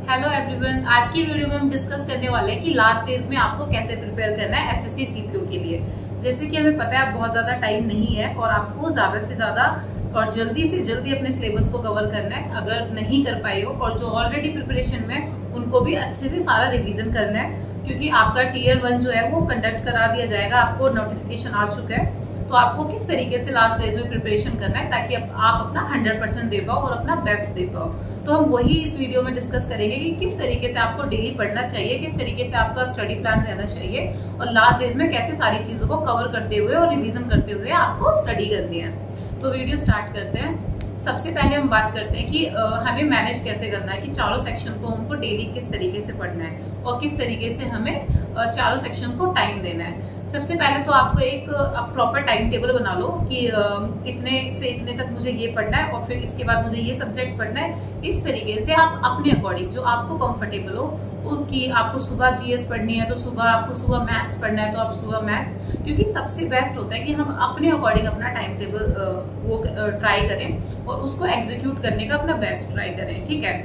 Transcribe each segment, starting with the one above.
Hello everyone, आज की video में हम डिस्कस करने वाले हैं कि लास्ट डेज में आपको कैसे प्रिपेयर करना है एसएससी सीपीओ के लिए। जैसे कि हमें पता है बहुत ज्यादा टाइम नहीं है और आपको ज्यादा से ज्यादा और जल्दी से जल्दी अपने सिलेबस को कवर करना है। अगर नहीं कर पाए हो और जो ऑलरेडी प्रिपरेशन में उनको भी अच्छे से सारा रिवीजन करना है, क्योंकि आपका टीयर 1 जो है वो कंडक्ट करा दिया जाएगा। आपको नोटिफिकेशन आ चुका है, तो आपको किस तरीके से लास्ट डेज में प्रिपरेशन करना है ताकि आप अपना 100% दे पाओ और अपना बेस्ट दे पाओ। तो हम वही इस वीडियो में डिस्कस करेंगे कि किस तरीके से आपको डेली पढ़ना चाहिए, किस तरीके से आपका स्टडी प्लान रहना चाहिए और लास्ट डेज में कैसे सारी चीजों को कवर करते हुए और रिवीजन करते हुए आपको स्टडी करनी है। तो वीडियो स्टार्ट करते हैं। सबसे पहले हम बात करते हैं कि हमें मैनेज कैसे करना है कि चारों सेक्शन को हमको डेली किस तरीके से पढ़ना है और किस तरीके से हमें चारों सेक्शन को टाइम देना है। सबसे पहले तो आपको एक प्रॉपर टाइम टेबल बना लो कि इतने से इतने तक मुझे ये पढ़ना है और फिर इसके बाद मुझे ये सब्जेक्ट पढ़ना है। इस तरीके से आप अपने अकॉर्डिंग जो आपको कंफर्टेबल हो कि आपको सुबह जीएस पढ़नी है तो आपको सुबह मैथ्स पढ़ना है तो आप सुबह मैथ्स, क्योंकि सबसे बेस्ट होता है कि हम अपने अकॉर्डिंग अपना टाइम टेबल वो ट्राई करें और उसको एग्जीक्यूट करने का अपना बेस्ट ट्राई करें। ठीक है,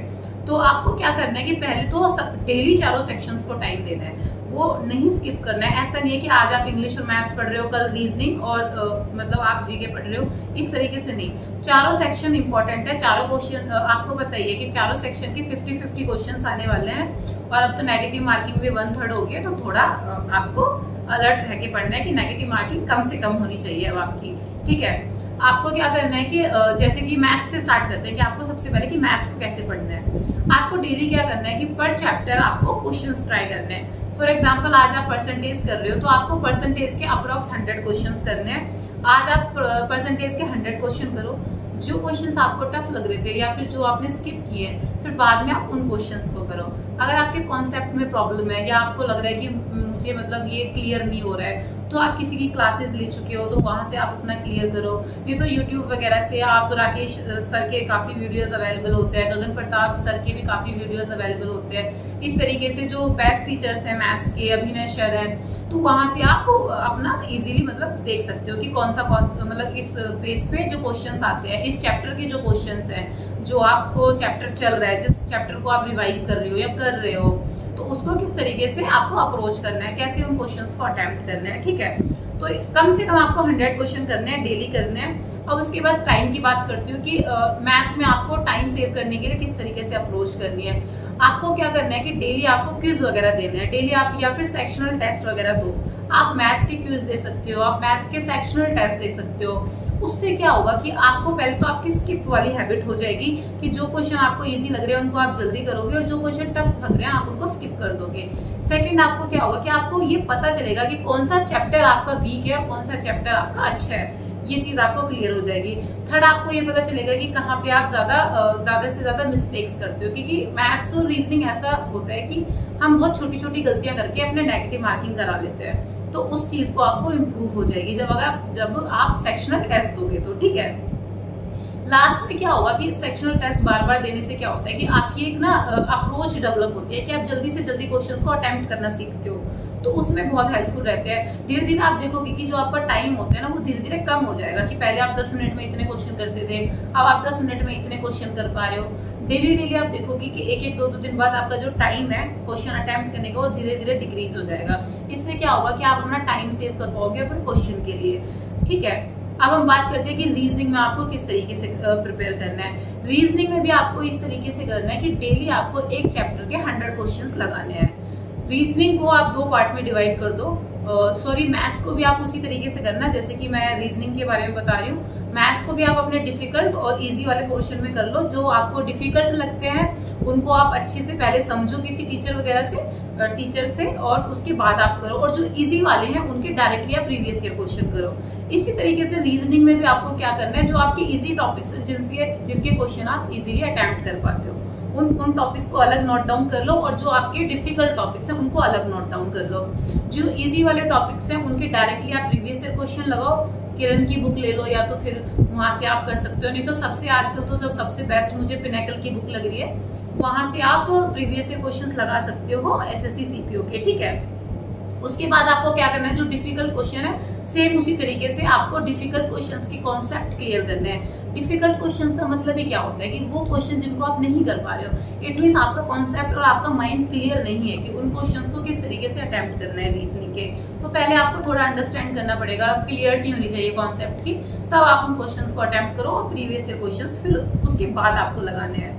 तो आपको क्या करना है कि पहले तो डेली चारों सेक्शंस को टाइम देना है, वो नहीं स्किप करना है। ऐसा नहीं है कि आज आप इंग्लिश और मैथ्स पढ़ रहे हो, कल रीजनिंग और मतलब आप जीके पढ़ रहे हो, इस तरीके से नहीं। चारों सेक्शन इंपॉर्टेंट है। चारों क्वेश्चन आपको बताइए कि चारों सेक्शन के 50-50 क्वेश्चन आने वाले हैं और अब तो नेगेटिव मार्किंग भी 1/3 हो गया, तो थोड़ा आपको अलर्ट रह के पढ़ना है कि नेगेटिव मार्किंग कम से कम होनी चाहिए अब आपकी। ठीक है, आपको क्या करना है कि जैसे कि मैथ्स से स्टार्ट करते हैं कि आपको सबसे पहले कि मैथ्स को कैसे पढ़ना है। आपको डेली क्या करना है कि पर चैप्टर आपको क्वेश्चंस ट्राई करने हैं। फॉर एग्जाम्पल आज आप परसेंटेज कर रहे हो तो आपको परसेंटेज के अप्रोक्स 100 क्वेश्चंस करने हैं। आज आप परसेंटेज के 100 क्वेश्चन करो। जो क्वेश्चंस आपको टफ लग रहे थे या फिर जो आपने स्किप किए, फिर बाद में आप उन क्वेश्चंस को करो। अगर आपके कॉन्सेप्ट में प्रॉब्लम है या आपको लग रहा है कि मुझे मतलब ये क्लियर नहीं हो रहा है, तो आप किसी की क्लासेस ले चुके हो तो वहां से आप अपना क्लियर करो। नहीं तो यूट्यूब वगैरह से आप राकेश सर के काफी वीडियोस अवेलेबल होते हैं, गगन प्रताप सर के भी काफी वीडियोस अवेलेबल होते हैं। इस तरीके से जो बेस्ट टीचर्स हैं मैथ्स के, अभिनय सर है, तो वहां से आप अपना इजीली मतलब देख सकते हो कि कौन सा मतलब इस बेस पे जो क्वेश्चंस आते हैं, इस चैप्टर के जो क्वेश्चंस हैं, जो आपको चैप्टर चल रहा है, जिस चैप्टर को आप रिवाइज कर रहे हो या कर रहे हो, तो उसको किस तरीके से आपको अप्रोच करना है, कैसे उन क्वेश्चंस को अटेम्प्ट करना है। ठीक है, तो कम से कम आपको 100 क्वेश्चन करने हैं, डेली करने हैं। अब उसके बाद टाइम की बात करती हूँ कि मैथ्स में आपको टाइम सेव करने के लिए किस तरीके से अप्रोच करनी है। आपको क्या करना है कि डेली आपको क्विज वगैरह देना है। डेली आप या फिर सेक्शनल टेस्ट वगैरह दो। आप मैथ्स के क्विज दे सकते हो, आप मैथ्स के सेक्शनल टेस्ट दे सकते हो। उससे क्या होगा कि आपको पहले तो आपकी स्किप वाली हैबिट हो जाएगी कि जो क्वेश्चन आपको इजी लग रहे हैं उनको आप जल्दी करोगे और जो क्वेश्चन टफ लग रहे हैं आप उनको स्किप कर दोगे। सेकंड, आपको क्या होगा कि आपको ये पता चलेगा कि कौन सा चैप्टर आपका वीक है और कौन सा चैप्टर आपका अच्छा है। ये चीज आपको क्लियर हो जाएगी। थर्ड, आपको ये पता चलेगा कि कहाँ पे आप ज्यादा से ज्यादा मिस्टेक्स करते हो, क्योंकि मैथ्स और रीजनिंग ऐसा होता है कि हम बहुत छोटी छोटी गलतियां करके अपने नेगेटिव मार्किंग करा लेते हैं, तो उस चीज को आपको इम्प्रूव हो जाएगी जब आप सेक्शनल टेस्ट दोगे तो। ठीक है, लास्ट में क्या होगा कि सेक्शनल टेस्ट बार बार देने से क्या होता है कि आपकी एक ना अप्रोच डेवलप होती है कि आप जल्दी से जल्दी क्वेश्चंस को अटेम्प्ट करना सीखते हो, तो उसमें बहुत हेल्पफुल रहते हैं। धीरे धीरे आप देखोगे कि जो आपका टाइम होता है ना वो धीरे धीरे कम हो जाएगा कि पहले आप 10 मिनट में इतने क्वेश्चन करते थे, अब आप 10 मिनट में इतने क्वेश्चन कर पा रहे हो। डेली आप देखोगे कि एक 2 दिन बाद आपका जो टाइम है क्वेश्चन अटेम्प्ट करने का वो धीरे धीरे डिक्रीज हो जाएगा। इससे क्या होगा कि आप अपना टाइम सेव कर पाओगे कोई क्वेश्चन के लिए। ठीक है, अब हम बात करते हैं कि रीजनिंग में आपको किस तरीके से प्रिपेयर करना है। रीजनिंग में भी आपको इस तरीके से करना है कि डेली आपको एक चैप्टर के 100 क्वेश्चंस लगाने हैं। रीजनिंग को आप 2 पार्ट में डिवाइड कर दो। मैथ्स को भी आप उसी तरीके से करना जैसे कि मैं रीजनिंग के बारे में बता रही हूँ। मैथ्स को भी आप अपने डिफिकल्ट और इजी वाले पोर्शन में कर लो। जो आपको डिफिकल्ट लगते हैं उनको आप अच्छे से पहले समझो किसी टीचर वगैरह से और उसके बाद आप करो, और जो इजी वाले हैं उनके डायरेक्टली आप प्रीवियस ईयर क्वेश्चन करो। इसी तरीके से रीजनिंग में भी आपको क्या करना है, जो आपके इजी टॉपिक्स जिनके क्वेश्चन आप इजीली अटेम्प्ट कर पाते हो उन टॉपिक्स को अलग नोट डाउन कर लो, और जो आपके डिफिकल्ट टॉपिक्स हैं उनको अलग नोट डाउन कर लो। जो इजी वाले टॉपिक्स हैं उनके डायरेक्टली आप प्रीवियस ईयर क्वेश्चन लगाओ, किरण की बुक ले लो या तो फिर वहां से आप कर सकते हो। नहीं तो सबसे आजकल तो जो सबसे बेस्ट मुझे पिनेकल की बुक लग रही है, वहां से आप प्रीवियस ईयर क्वेश्चंस लगा सकते हो एसएससी सीपीओ के। ठीक है, उसके बाद आपको क्या करना है, जो डिफिकल्ट क्वेश्चन है सेम उसी तरीके से आपको डिफिकल्ट क्वेश्चंस के कॉन्सेप्ट क्लियर करने हैं। डिफिकल्ट क्वेश्चंस का मतलब ही क्या होता है कि वो क्वेश्चन जिनको आप नहीं कर पा रहे हो, इट मींस आपका कॉन्सेप्ट और आपका माइंड क्लियर नहीं है कि उन क्वेश्चंस को किस तरीके से अटेम्प्ट करना है रीजनिंग के। तो पहले आपको थोड़ा अंडरस्टैंड करना पड़ेगा, क्लियरिटी होनी चाहिए कॉन्सेप्ट की, तब आप उन क्वेश्चंस को अटेम्प्ट करो और प्रीवियस ईयर क्वेश्चंस फिर उसके बाद आपको लगाने हैं।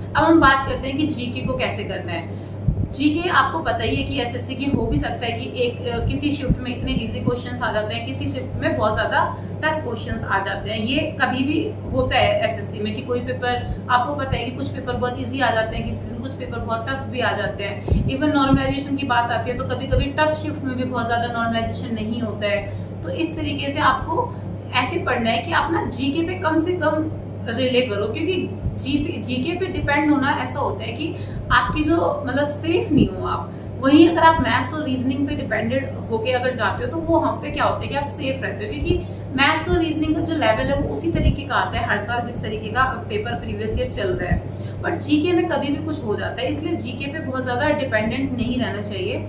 अब हम बात करते हैं कि जीके को कैसे करना है। जीके आपको पता ही है कि एसएससी की हो भी सकता है कि एक किसी शिफ्ट में इतने इजी क्वेश्चंस आ जाते हैं, किसी शिफ्ट में बहुत ज्यादा टफ क्वेश्चंस आ जाते हैं। ये कभी भी होता है एसएससी में कि कोई पेपर आपको पता है कि कुछ पेपर बहुत इजी आ जाते हैं, किसी दिन कुछ पेपर बहुत टफ भी आ जाते हैं। इवन नॉर्मलाइजेशन की बात आती है तो कभी कभी टफ शिफ्ट में भी बहुत ज्यादा नॉर्मलाइजेशन नहीं होता है। तो इस तरीके से आपको ऐसे पढ़ना है कि आप ना जीके पे कम से कम रिले करो, क्योंकि जीके पे डिपेंड होना ऐसा होता है कि आपकी जो मतलब सेफ नहीं हो आप। वहीं अगर आप मैथ्स और रीजनिंग पे डिपेंडेड होके अगर जाते हो तो वो हम पे क्या होता है कि आप सेफ रहते हो, क्योंकि मैथ्स और रीजनिंग का जो लेवल है वो उसी तरीके का आता है हर साल जिस तरीके का पेपर प्रीवियस ईयर चल रहा है। बट जीके में कभी भी कुछ हो जाता है, इसलिए जीके पे बहुत ज्यादा डिपेंडेंट नहीं रहना चाहिए।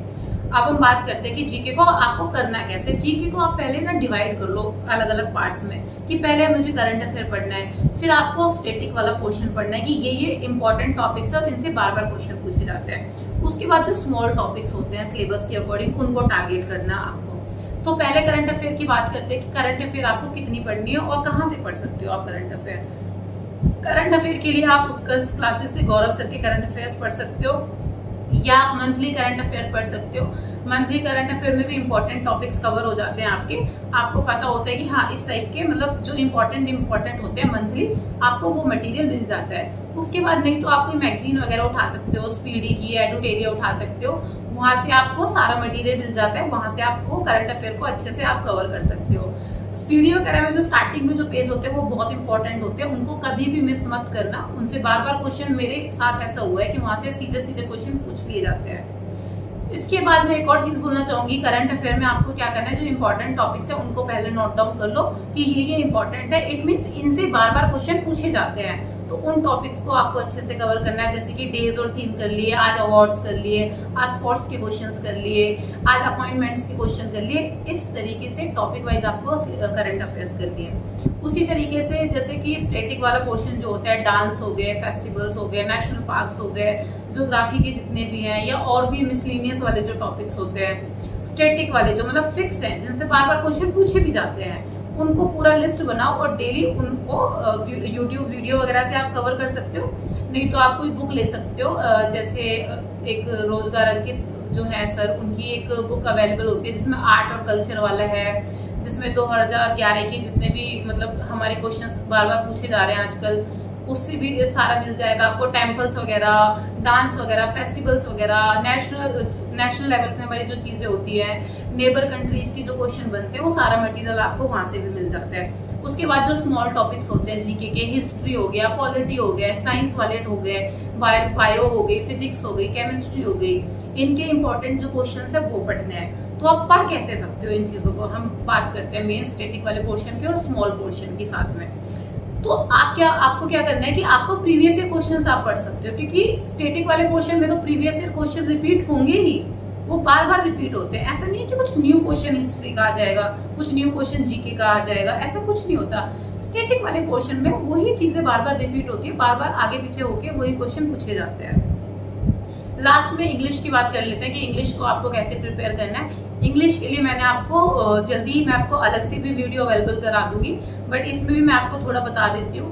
अब हम बात करते हैं कि जीके को आपको करना कैसे। जीके को आप पहले ना डिवाइड कर लो अलग अलग पार्ट्स में, कि पहले मुझे करंट अफेयर पढ़ना है, फिर आपको स्टैटिक वाला पोर्शन पढ़ना है कि ये इंपॉर्टेंट टॉपिक्स है और इनसे बार बार क्वेश्चन पूछे जाते हैं। उसके बाद जो स्मॉल टॉपिक्स होते हैं सिलेबस के अकॉर्डिंग उनको टारगेट करना आपको। तो पहले करंट अफेयर की बात करते हैं कि करंट अफेयर आपको कितनी पढ़नी है और कहाँ से पढ़ सकते हो आप करंट अफेयर। करंट अफेयर के लिए आप उत्कर्ष क्लासेस से गौरव सर के करंट अफेयर्स पढ़ सकते हो या मंथली करंट अफेयर पढ़ सकते हो। मंथली करंट अफेयर में भी इंपॉर्टेंट टॉपिक्स कवर हो जाते हैं आपको पता होता है कि हाँ इस टाइप के मतलब जो इंपॉर्टेंट होते हैं मंथली आपको वो मटेरियल मिल जाता है। उसके बाद नहीं तो आप कोई मैगजीन वगैरह उठा सकते हो, स्पीडी की, एडुटेरिया उठा सकते हो, वहां से आपको सारा मटेरियल मिल जाता है, वहां से आपको करंट अफेयर को अच्छे से आप कवर कर सकते हो। स्पीडी वगैरह में जो स्टार्टिंग में जो पेज होते हैं वो बहुत इंपॉर्टेंट होते हैं, उनको कभी भी मिस मत करना। उनसे बार बार क्वेश्चन, मेरे साथ ऐसा हुआ है कि वहां से सीधे सीधे क्वेश्चन पूछ लिए जाते हैं। इसके बाद मैं एक और चीज बोलना चाहूंगी, करंट अफेयर में आपको क्या करना है, जो इंपॉर्टेंट टॉपिक्स है उनको पहले नोट डाउन कर लो कि ये इंपॉर्टेंट है। इट मींस इनसे बार बार क्वेश्चन पूछे जाते हैं, तो उन टॉपिक्स को आपको अच्छे से कवर करना है। जैसे कि डेज और थीम कर लिए, आज अवार्ड्स कर लिए, आज स्पोर्ट्स के क्वेश्चंस कर लिए, आज अपॉइंटमेंट्स के क्वेश्चन कर लिए। इस तरीके से टॉपिक वाइज आपको करंट अफेयर्स करनी है। उसी तरीके से जैसे कि स्टैटिक वाला पोर्शन जो होता है, डांस हो गए, फेस्टिवल्स हो गए, नेशनल पार्क्स हो गए, ज्योग्राफी के जितने भी हैं या और भी मिसलेनियस वाले जो टॉपिक्स होते हैं, स्टैटिक वाले जो मतलब फिक्स हैं जिनसे बार बार क्वेश्चन पूछे भी जाते हैं, उनको पूरा लिस्ट बनाओ और डेली उनको यूट्यूब वीडियो वगैरह से आप कवर कर सकते हो। नहीं तो आप कोई बुक ले सकते हो, जैसे एक रोजगार अंकित जो है सर, उनकी एक बुक अवेलेबल होती है जिसमें आर्ट और कल्चर वाला है, जिसमें 2011 के जितने भी मतलब हमारे क्वेश्चंस बार बार पूछे जा रहे हैं आजकल, उससे भी सारा मिल जाएगा आपको। टेम्पल्स वगैरह, डांस वगैरह, फेस्टिवल्स वगैरह, नेशनल लेवल पे हमारी जो चीजें होती है, नेबर कंट्रीज की जो क्वेश्चन बनते हैं, वो सारा मटेरियल आपको वहां से भी मिल जाता है। उसके बाद जो स्मॉल टॉपिक्स होते हैं जीके के, हिस्ट्री हो गया, पॉलिटी हो गया, साइंस वाले हो गए, बायो हो गई, फिजिक्स हो गई, केमिस्ट्री हो गई, इनके इंपॉर्टेंट जो क्वेश्चन है वो पढ़ने हैं। तो आप पढ़ कैसे सकते हो इन चीजों को, हम बात करते हैं मेन स्टैटिक वाले पोर्शन की और स्मॉल पोर्शन की साथ में। तो आपको क्या करना है कि आपको प्रीवियस ईयर क्वेश्चंस आप पढ़ सकते हो, क्योंकि स्टैटिक वाले पोर्शन में तो प्रीवियस ईयर क्वेश्चन रिपीट होंगे ही, वो बार बार रिपीट होते हैं। ऐसा नहीं है कि कुछ न्यू क्वेश्चन हिस्ट्री का आ जाएगा, कुछ न्यू क्वेश्चन जीके का आ जाएगा, ऐसा कुछ नहीं होता। स्टैटिक वाले पोर्शन में वही चीजें बार बार रिपीट होती है, बार बार आगे पीछे होके वही क्वेश्चन पूछे जाते हैं। लास्ट में इंग्लिश की बात कर लेते हैं कि इंग्लिश को आपको कैसे प्रिपेयर करना है। इंग्लिश के लिए मैं आपको अलग से भी वीडियो अवेलेबल करा दूंगी, बट इसमें भी मैं आपको थोड़ा बता देती हूँ।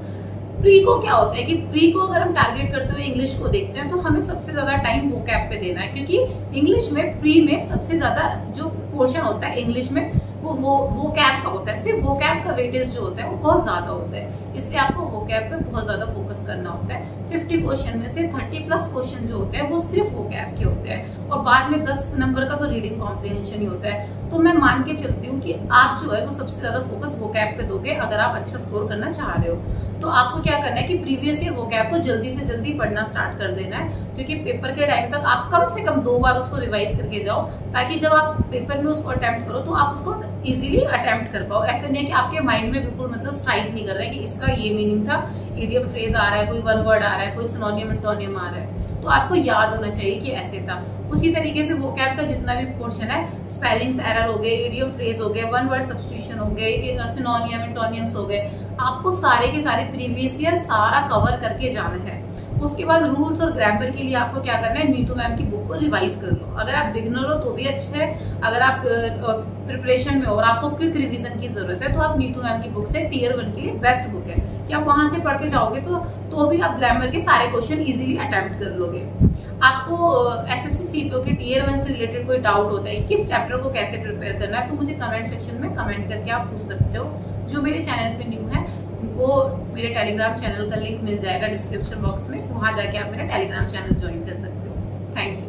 प्री को क्या होता है कि प्री को अगर हम टारगेट करते हुए इंग्लिश को देखते हैं तो हमें सबसे ज्यादा टाइम वोकैब पे देना है, क्योंकि इंग्लिश में प्री में सबसे ज्यादा जो पोर्शन होता है इंग्लिश में वो वोकैब का होता है। सिर्फ वोकैब का वेटेज जो होता है वो बहुत ज्यादा होता है, इसलिए आपको वोकैब पे बहुत ज्यादा फोकस करना होता है। 50 क्वेश्चन में से 30+ क्वेश्चन जो होते हैं वो सिर्फ वोकैब के होते हैं, और बाद में 10 नंबर का तो रीडिंग कॉम्प्रिहेंशन ही होता है। तो मैं मान के चलती हूँ कि आप जो है वो सबसे ज्यादा फोकस वोकैब पे दोगे अगर आप अच्छा स्कोर करना चाह रहे हो। तो आपको क्या करना है कि प्रीवियस ईयर वोकैब को जल्दी से जल्दी पढ़ना स्टार्ट कर देना है, क्योंकि पेपर के टाइम तक आप कम से कम 2 बार उसको रिवाइज करके जाओ, ताकि जब आप पेपर में उसको अटेम्प्ट करो तो आप उसको इजीली अटेम्प्ट कर पाओ। ऐसे नहीं है कि आपके माइंड में बिल्कुल मतलब स्ट्राइक नहीं कर रहा है कि इसका ये मीनिंग था, इडियम फ्रेज आ रहा है, कोई वन वर्ड आ रहा है, कोई सिनोनियम एंटोनियम आ रहा है, तो आपको याद होना चाहिए कि ऐसे था। उसी तरीके से वोकैब का जितना भी पोर्शन है, स्पेलिंग्स एरर हो गए, इडियम फ्रेज हो गए, वन वर्ड सब्स्टिट्यूशन हो गए, सिनोनियम एंटोनियम्स हो गए, आपको सारे के सारे प्रीवियस ईयर सारा कवर करके जाना है। उसके बाद रूल्स और ग्रामर के लिए आपको क्या करना है, नीतू मैम की बुक को रिवाइज कर लो। अगर आप बिगनर हो तो भी अच्छा है, अगर आप प्रिपरेशन में हो और आपको क्विक रिवीजन की जरूरत है तो आप नीतू मैम की बुक से टियर 1 के लिए बेस्ट बुक है कि आप वहां से पढ़ के जाओगे तो भी आप ग्रामर के सारे क्वेश्चन इजीली अटेम्प्ट कर लोगे। आपको एसएससी सीपीओ के टियर 1 से रिलेटेड कोई डाउट होता है किस चैप्टर को कैसे प्रिपेयर करना है, तो मुझे कमेंट सेक्शन में कमेंट करके आप पूछ सकते हो। जो मेरे चैनल पे न्यू है वो मेरे टेलीग्राम चैनल का लिंक मिल जाएगा डिस्क्रिप्शन बॉक्स में, वहां जाके आप मेरा टेलीग्राम चैनल ज्वाइन कर सकते हो। Thank you.